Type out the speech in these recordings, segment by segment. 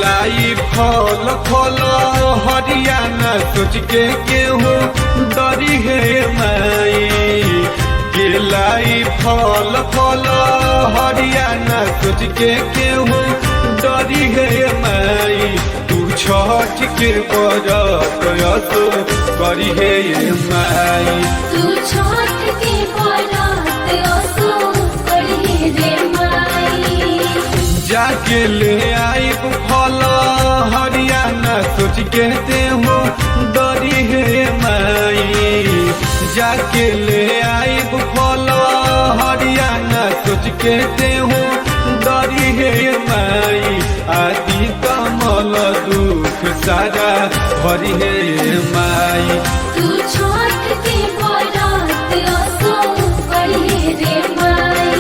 केलाई फल फल हरियाणा सोच के केहू डरी है माई। केलाई फल फल हरियाणा सोच के केहू डरी है माई। तू छठ के बरत असो करी है माई। तू छठ के बरत असो करी रे माई। जाके ले आई फल हरियाणा सोच के देहू डरी है माई। जाके ले आई फल हरियाणा सोच के देहू डरी है माई। आदि कमल दुख सारा भरी है माई। तू छठ के बरत असो करी रे माई।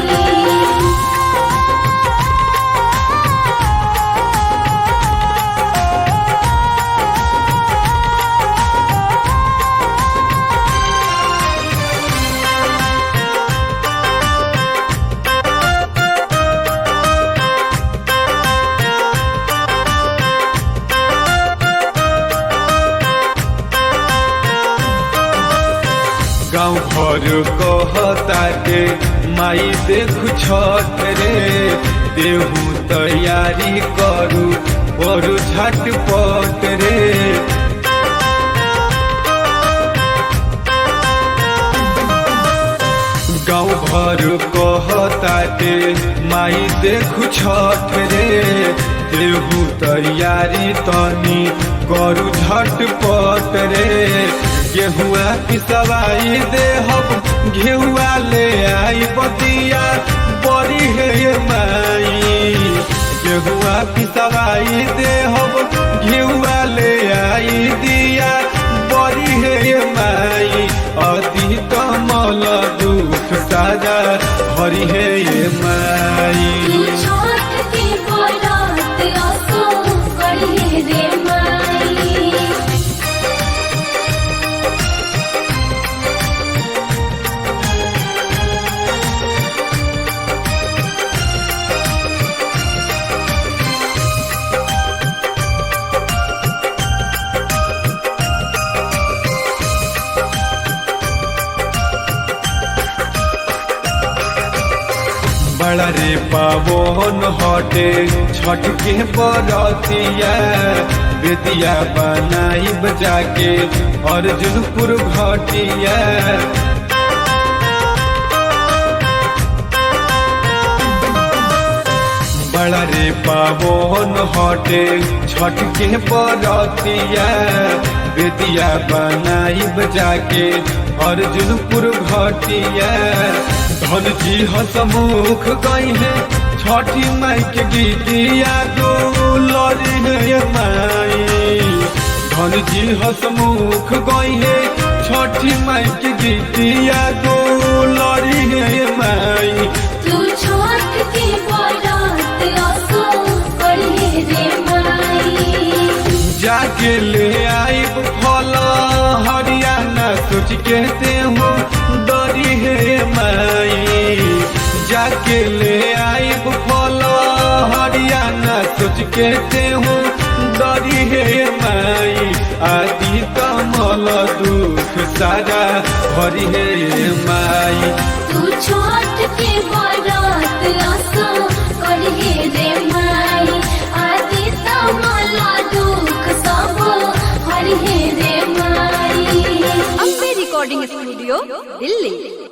गाँव घर कहता के माई देखु छठ रे। देहू तैयारी करू और झटपट रे। गाँव घर कहता के माई देखु छठ रे। देहू तैयारी तनी करू झटपट रे। गेहुआ पिसवाई देहब घेहुआ ले आई बतिया बड़ी है माई। गेहुआ पिसवाई देहब घेहुआ ले आई दिया बड़ी है माई। अति कमल दुख साजा भरी है माई। तू छठ के बरत असो करी रे माई। बड़ा रे पावन हटे छठ के बरतिया। बेदिया बनाई बजा के अर्जुनपुर घटिया। बड़ा रे पावन हटे छठ के बरतिया। बेदिया बनाई बजा के अर्जुनपुर घटिया। धन जी हसमुख गई है छठी माई के गीतिया दुलरी है माई। धन जी हसमुख गई है छठी माई के गीतिया दुलरी है माई। तू छठ के बरत असो करी रे माई। जाके ले आई फल हरियाणा सोच के देहू डरी है माई। जाके ले आई फल हरियाणा सोच के देहू डरी है माई। आदि कमल दुख सारा भरी है माई। तू छठ के बरत असो करी रे माई। आदि कमल दुख सब हरि रे माई। Ambe recording studio Delhi.